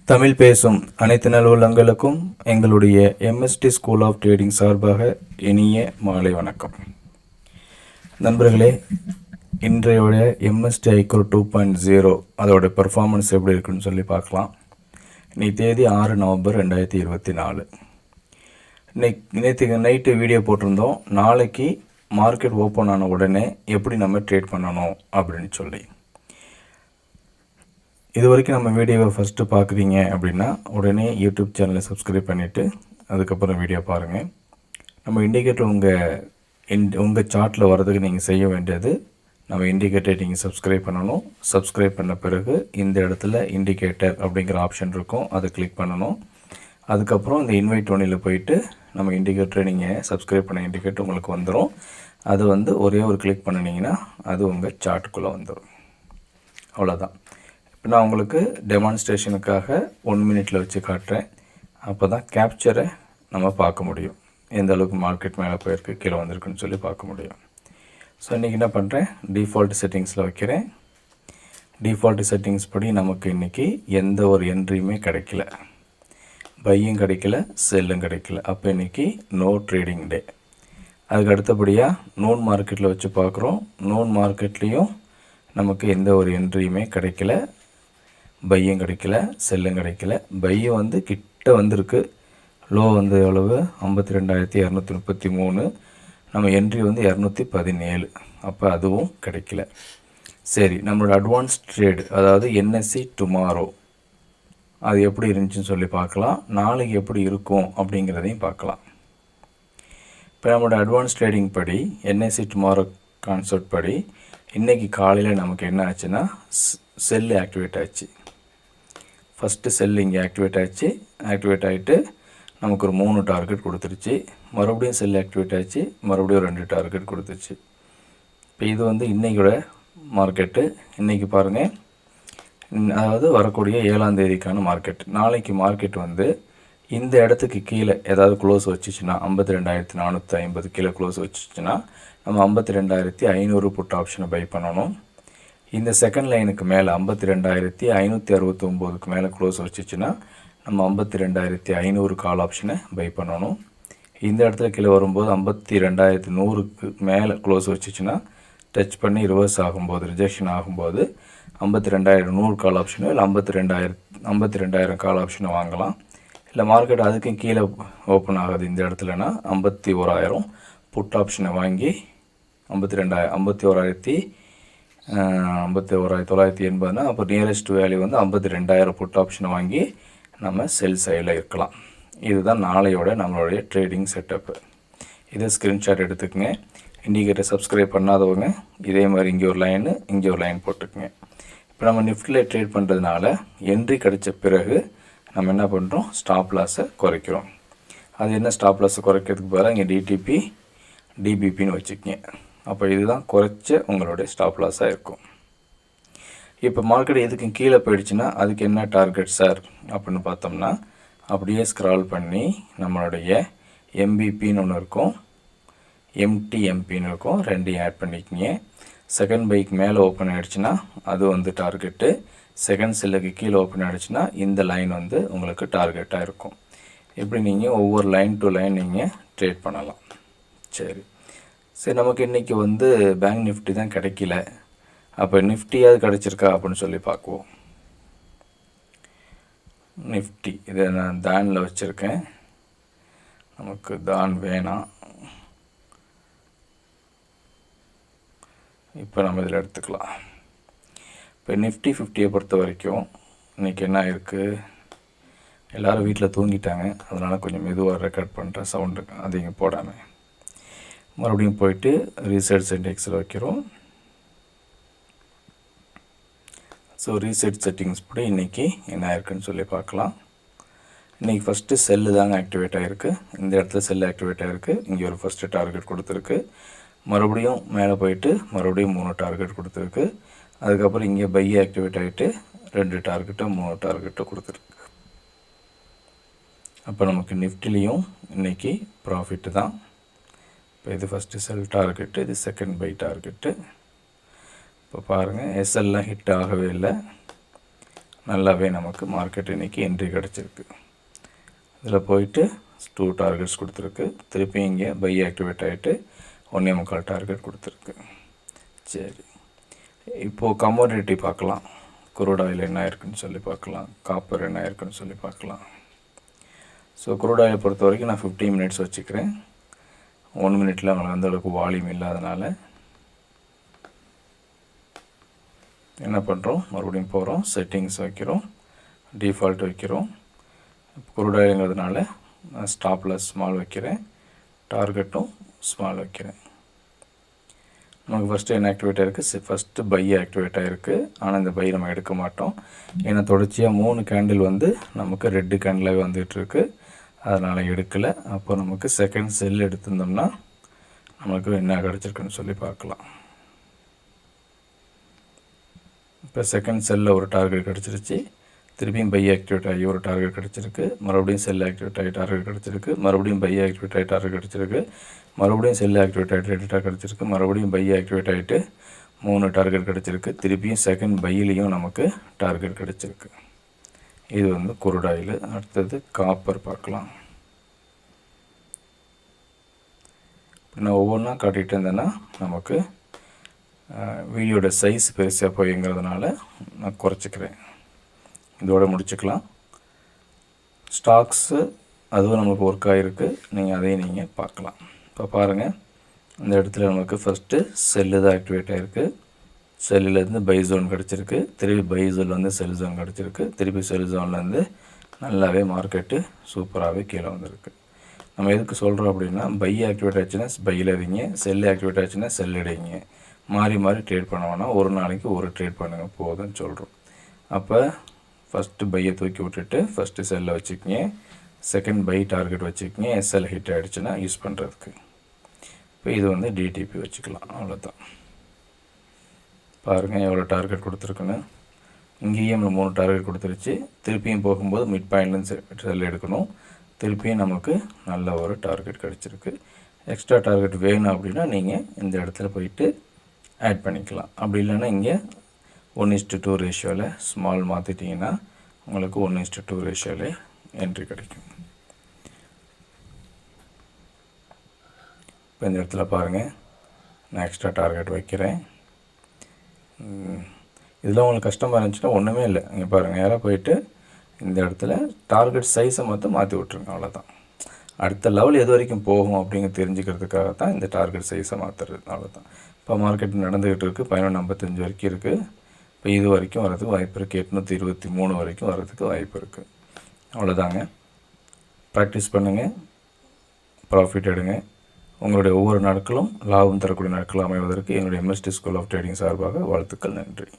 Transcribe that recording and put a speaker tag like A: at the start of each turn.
A: தமிழ் பேசும் அனைத்து நல்வுள்ளங்களுக்கும் எங்களுடைய MST ஸ்கூல் ஆஃப் ட்ரேடிங் சார்பாக இனிய மாலை வணக்கம். நண்பர்களே, இன்றையோட MST iCore 2.0 அதோட பெர்ஃபார்மன்ஸ் எப்படி இருக்குன்னு சொல்லி பார்க்கலாம். இன்னைக்கு தேதி 6 நவம்பர் 2024. நேற்று நைட்டு வீடியோ போட்டிருந்தோம். நாளைக்கு மார்க்கெட் ஓப்பன் ஆன உடனே எப்படி நம்ம ட்ரேட் பண்ணணும் அப்படின்னு சொல்லி. இது வரைக்கும் நம்ம வீடியோவை ஃபஸ்ட்டு பார்க்குறீங்க அப்படின்னா உடனே யூடியூப் சேனலை சப்ஸ்கிரைப் பண்ணிவிட்டு அதுக்கப்புறம் வீடியோ பாருங்கள். நம்ம இண்டிகேட்டர் உங்கள் சார்ட்டில் வர்றதுக்கு நீங்கள் செய்ய வேண்டியது, நம்ம இண்டிகேட்டர் நீங்கள் சப்ஸ்கிரைப் பண்ணணும். சப்ஸ்கிரைப் பண்ண பிறகு இந்த இடத்துல இண்டிகேட்டர் அப்படிங்கிற ஆப்ஷன் இருக்கும், அதை கிளிக் பண்ணணும். அதுக்கப்புறம் இந்த இன்வைட் ஒன்னில் போயிட்டு நம்ம இண்டிகேட்டரை நீங்கள் சப்ஸ்கிரைப் பண்ண இண்டிகேட்டர் உங்களுக்கு வந்துடும். அது ஒரே ஒரு கிளிக் பண்ணினீங்கன்னா அது உங்கள் சார்ட்டுக்குள்ளே வந்துடும். அவ்வளோதான். இப்போ நான் உங்களுக்கு டெமான்ஸ்ட்ரேஷனுக்காக 1 மினிட்டில் வச்சு காட்டுறேன். அப்போ தான் கேப்சரை நம்ம பார்க்க முடியும், எந்த அளவுக்கு மார்க்கெட் மேலே போயிருக்கு கீழே வந்திருக்குன்னு சொல்லி பார்க்க முடியும். ஸோ இன்றைக்கி என்ன பண்ணுறேன், டிஃபால்ட் செட்டிங்ஸில் வைக்கிறேன். டிஃபால்ட் செட்டிங்ஸ் படி நமக்கு இன்றைக்கி எந்த ஒரு என்ட்ரியுமே கிடைக்கல, பையும் கிடைக்கல, செல்லும் கிடைக்கல. அப்போ இன்றைக்கி நோ ட்ரேடிங் டே. அதுக்கு அடுத்தபடியாக நோன் மார்க்கெட்டில் வச்சு பார்க்குறோம். நோன் மார்க்கெட்லேயும் நமக்கு எந்த ஒரு என்ட்ரியுமே கிடைக்கல, பையும் கிடைக்கல, செல்லும் கிடைக்கல. பையும் கிட்ட வந்திருக்கு. லோ எவ்வளவு, 52,233. நம்ம என்ட்ரி 217. அப்போ அதுவும் கிடைக்கல. சரி, நம்மளோட அட்வான்ஸ் ட்ரேடு அதாவது NSE டுமாரோ அது எப்படி இருந்துச்சுன்னு சொல்லி பார்க்கலாம். நாளைக்கு எப்படி இருக்கும் அப்படிங்கிறதையும் பார்க்கலாம். இப்போ நம்மளோட அட்வான்ஸ் ட்ரேடிங் படி NSE டுமாரோ கான்செப்ட் படி இன்றைக்கி காலையில் நமக்கு என்ன ஆச்சுன்னா செல்லு ஆக்டிவேட் ஆச்சு. ஃபஸ்ட்டு செல் இங்கே ஆக்டிவேட் ஆச்சு. ஆக்டிவேட் ஆகிட்டு நமக்கு ஒரு 3 டார்கெட் கொடுத்துருச்சு. மறுபடியும் செல் ஆக்டிவேட் ஆச்சு, மறுபடியும் 2 டார்கெட் கொடுத்துருச்சு. இப்போ இது இன்றைக்கோட மார்க்கெட்டு. இன்றைக்கி பாருங்கள், அதாவது வரக்கூடிய 7ஆம் தேதிக்கான மார்க்கெட். நாளைக்கு மார்க்கெட் இந்த இடத்துக்கு கீழே ஏதாவது க்ளோஸ் வச்சுச்சுன்னா 52,450 கீழே க்ளோஸ் வச்சுச்சுன்னா நம்ம 52,500 புட் ஆப்ஷனை பை பண்ணணும். இந்த செகண்ட் லைனுக்கு மேலே 52,569க்கு மேலே க்ளோஸ் வச்சுச்சுன்னா நம்ம 52,500 கால் ஆப்ஷனை பை பண்ணணும். இந்த இடத்துல கீழே வரும்போது 52,100க்கு மேலே க்ளோஸ் வச்சுச்சுன்னா டச் பண்ணி ரிவர்ஸ் ஆகும்போது, ரிஜெக்ஷன் ஆகும்போது 52,100 கால் ஆப்ஷனோ இல்லை 52,000 கால் ஆப்ஷனை வாங்கலாம். இல்லை மார்க்கெட் அதுக்கும் கீழே ஓப்பன் ஆகுது இந்த இடத்துலனா 51,000 புட் ஆப்ஷனை வாங்கி 51,980னா அப்போ நியரஸ்ட் வேல்யூ 52,000 புட் ஆப்ஷனை வாங்கி நம்ம செல் சைடில் இருக்கலாம். இதுதான் நாளையோட நம்மளுடைய ட்ரேடிங் செட்டப்பு. இதை ஸ்க்ரீன்ஷாட் எடுத்துக்கங்க. இண்டிகேட்டர் சப்ஸ்கிரைப் பண்ணாதவங்க இதே மாதிரி இங்கே ஒரு லைனு, இங்கே ஒரு லைன் போட்டுக்குங்க. இப்போ நம்ம நிஃப்டியில் ட்ரேட் பண்ணுறதுனால என்ட்ரி கிடைச்ச பிறகு நம்ம என்ன பண்ணுறோம், ஸ்டாப் லாஸை குறைக்கிறோம். அது என்ன ஸ்டாப் லாஸை குறைக்கிறதுக்கு பதிலாக இங்கே டிடிபி டிபிபின்னு வச்சுக்கோங்க. அப்போ இதுதான் குறைச்ச உங்களுடைய ஸ்டாப் லாஸாக இருக்கும். இப்போ மார்க்கெட் எதுக்கும் கீழே போயிடுச்சுன்னா அதுக்கு என்ன டார்கெட் சார் அப்படின்னு பார்த்தோம்னா, அப்படியே ஸ்க்ரால் பண்ணி நம்மளுடைய எம்பிபின்னு ஒன்று இருக்கும், எம்டிஎம்பின்னு இருக்கும், ரெண்டையும் ஆட் பண்ணிக்கிங்க. செகண்ட் பைக்கு மேலே ஓப்பன் ஆகிடுச்சுன்னா அது டார்கெட்டு. செகண்ட் செல்லுக்கு கீழே ஓப்பன் ஆகிடுச்சுன்னா இந்த லைன் உங்களுக்கு டார்கெட்டாக இருக்கும். இப்படி நீங்கள் ஒவ்வொரு லைன் டு லைன் நீங்கள் ட்ரேட் பண்ணலாம். சரி, நமக்கு இன்றைக்கி பேங்க் நிஃப்டி தான் கிடைக்கல. அப்போ நிஃப்டியாவது கிடச்சிருக்கா அப்படின்னு சொல்லி பார்க்குவோம். நிஃப்டி இதை நான் தானில் வச்சுருக்கேன். நமக்கு தான் வேணாம். இப்போ நம்ம இதில் எடுத்துக்கலாம். இப்போ நிஃப்டி 50 பொறுத்த வரைக்கும் இன்றைக்கி என்ன இருக்குது, எல்லோரும் வீட்டில் தூங்கிட்டாங்க, அதனால் கொஞ்சம் மெதுவாக ரெக்கார்ட் பண்ணுறேன், சவுண்டு அதிகம் போடாமல். மறுபடியும் போயிட்டு ரீசர்ச் இண்டெக்ஸில் வைக்கிறோம். ஸோ ரீசெட் செட்டிங்ஸ் படி இன்றைக்கி என்ன இருக்குன்னு சொல்லி பார்க்கலாம். இன்றைக்கி ஃபஸ்ட்டு செல்லு தாங்க ஆக்டிவேட் ஆகிருக்கு. இந்த இடத்துல செல்லு ஆக்டிவேட் ஆகிருக்கு. இங்கே ஒரு ஃபஸ்ட்டு டார்கெட் கொடுத்துருக்கு. மறுபடியும் மேலே போயிட்டு மறுபடியும் 3 டார்கெட் கொடுத்துருக்கு. அதுக்கப்புறம் இங்கே பை ஆக்டிவேட் ஆகிட்டு 2 டார்கெட்டோ 3 டார்கெட்டோ கொடுத்துருக்கு. அப்போ நமக்கு நிஃப்டிலையும் இன்றைக்கி ப்ராஃபிட்டு தான். இப்போ இது ஃபஸ்ட்டு செல் டார்கெட்டு, இது செகண்ட் பை டார்கெட்டு. இப்போ பாருங்கள், எஸ்எல்லாம் ஹிட் ஆகவே இல்லை. நல்லாவே நமக்கு மார்க்கெட் இன்றைக்கி என்ட்ரி கிடச்சிருக்கு. இதில் போயிட்டு 2 டார்கெட்ஸ் கொடுத்துருக்கு. திருப்பி இங்கே பை ஆக்டிவேட் ஆகிட்டு 1.25 டார்கெட் கொடுத்துருக்கு. சரி, இப்போது கமோடிட்டி பார்க்கலாம். குரூட் ஆயில் என்ன இருக்குன்னு சொல்லி பார்க்கலாம், காப்பர் என்ன இருக்குன்னு சொல்லி பார்க்கலாம். ஸோ குரூட் ஆயிலை பொறுத்த வரைக்கும் நான் 15 மினிட்ஸ் வச்சுக்கிறேன். 1 மினிட்டில் அவங்களுக்கு அந்தளவுக்கு வால்யூம் இல்லாதனால என்ன பண்ணுறோம், மறுபடியும் போகிறோம், செட்டிங்ஸ் வைக்கிறோம், டிஃபால்ட் வைக்கிறோம். குரூட் ஆயிலுங்கிறதுனால நான் ஸ்டாப்பில் ஸ்மால் வைக்கிறேன், டார்கெட்டும் ஸ்மால் வைக்கிறேன். நமக்கு ஃபஸ்ட்டு என்ன ஆக்டிவேட் ஆகிருக்கு, ஃபஸ்ட்டு பை ஆக்டிவேட் ஆகிருக்கு. ஆனால் இந்த பை நம்ம எடுக்க மாட்டோம். ஏன்னா தொடர்ச்சியாக 3 கேண்டில் வந்து நமக்கு ரெட்டு கேண்டிலாகவே வந்துகிட்ருக்கு, அதனால் எடுக்கலை. அப்போ நமக்கு செகண்ட் செல் எடுத்திருந்தோம்னா நமக்கு என்ன கிடச்சிருக்குன்னு சொல்லி பார்க்கலாம். இப்போ செகண்ட் செல்லில் ஒரு டார்கெட் கிடச்சிருச்சு. திருப்பியும் பை ஆக்டிவேட் ஆகி ஒரு டார்கெட் கிடச்சிருக்கு. மறுபடியும் செல் ஆக்டிவேட் ஆகி டார்கெட் கிடச்சிருக்கு. மறுபடியும் பை ஆக்டிவேட் ஆகி டார்கெட் கிடச்சிருக்கு. மறுபடியும் செல் ஆக்டிவேட் ஆகிட்டு 2 டார்கெட் கிடச்சிருக்கு. மறுபடியும் பை ஆக்டிவேட் ஆகிட்டு 3 டார்கெட் கிடச்சிருக்கு. திருப்பியும் செகண்ட் பையிலையும் நமக்கு டார்கெட் கிடச்சிருக்கு. இது வந்து குரூட் ஆயில். அடுத்தது காப்பர் பார்க்கலாம். நான் ஒவ்வொன்றா காட்டிகிட்டு இருந்தேன்னா நமக்கு வீடியோட சைஸ் பெருசாக போய்ங்கிறதுனால நான் குறைச்சிக்கிறேன். இதோடு முடிச்சுக்கலாம். ஸ்டாக்ஸு அதுவும் நமக்கு ஒர்க் ஆகிருக்கு, அதையும் நீங்கள் பார்க்கலாம். இப்போ பாருங்கள், இந்த இடத்துல நமக்கு ஃபஸ்ட்டு செல்லு தான் ஆக்டிவேட் ஆகிருக்கு. செல்லுலேருந்து பை ஜோன் கிடச்சிருக்கு. திருப்பி பை ஜோன்லேருந்து செல் ஜோன் கிடச்சிருக்கு. திருப்பி செல் ஜோன்லேருந்து நல்லாவே மார்க்கெட்டு சூப்பராகவே கீழே வந்திருக்கு. நம்ம எதுக்கு சொல்கிறோம் அப்படின்னா, பை ஆக்டிவேட் ஆச்சுன்னா பையில் எடுங்க, செல் ஆக்டிவேட் ஆச்சுன்னா செல் எடுங்க. மாறி மாறி ட்ரேட் பண்ண வேணாம், ஒரு நாளைக்கு ஒரு ட்ரேட் பண்ணுங்கள் போதும்னு சொல்கிறோம். அப்போ ஃபஸ்ட்டு பையை தூக்கி விட்டுட்டு ஃபஸ்ட்டு செல்லை வச்சுக்கிங்க, செகண்ட் பை டார்கெட் வச்சுக்கிங்க. எஸ்எல் ஹிட் ஆகிடுச்சுன்னா யூஸ் பண்ணுறதுக்கு. இப்போ இது வந்து டிடிபி வச்சுக்கலாம், அவ்வளோதான். பாருங்கள் எவ்வளோ டார்கெட் கொடுத்துருக்குன்னு. இங்கேயும் நம்ம 3 டார்கெட் கொடுத்துருச்சு. திருப்பியும் போகும்போது மிட் பாயிண்ட்லேருந்து செல் எடுக்கணும். திருப்பியும் நமக்கு நல்ல ஒரு டார்கெட் கிடச்சிருக்கு. எக்ஸ்ட்ரா டார்கெட் வேணும் அப்படின்னா நீங்கள் இந்த இடத்துல போயிட்டு ஆட் பண்ணிக்கலாம். அப்படி இல்லைன்னா இங்கே 1:2 ரேஷியோவில் ஸ்மால் மாற்றிட்டிங்கன்னா உங்களுக்கு 1:2 ரேஷியோவில் என்ட்ரி கிடைக்கும். இப்போ இந்த இடத்துல பாருங்கள், நான் எக்ஸ்ட்ரா டார்கெட் வைக்கிறேன். இதில் உங்களுக்கு கஷ்டமாக இருந்துச்சுன்னா ஒன்றுமே இல்லை, இங்கே பாருங்கள், நேராக போயிட்டு இந்த இடத்துல டார்கெட் சைஸை மட்டும் மாற்றி விட்ருங்க, அவ்வளோதான். அடுத்த லெவல் எது வரைக்கும் போகும் அப்படிங்க தெரிஞ்சுக்கிறதுக்காக தான் இந்த டார்கெட் சைஸை மாற்றுறது, அவ்வளோதான். இப்போ மார்க்கெட் நடந்துக்கிட்டு இருக்குது, 11.55 வரைக்கும் இருக்குது. இப்போ இது வரைக்கும் வரதுக்கு வாய்ப்பு இருக்குது, 823 வரைக்கும் வரதுக்கு வாய்ப்பு இருக்குது. அவ்வளோதாங்க. ப்ராக்டிஸ் பண்ணுங்கள், ப்ராஃபிட் எடுங்க. உங்களுடைய ஒவ்வொரு நாட்களும் லாபம் தரக்கூடிய நாட்கள் அமைவதற்கு என்னுடைய எம்எஸ்டி ஸ்கூல் ஆஃப் ட்ரேடிங் சார்பாக வாழ்த்துக்கள். நன்றி.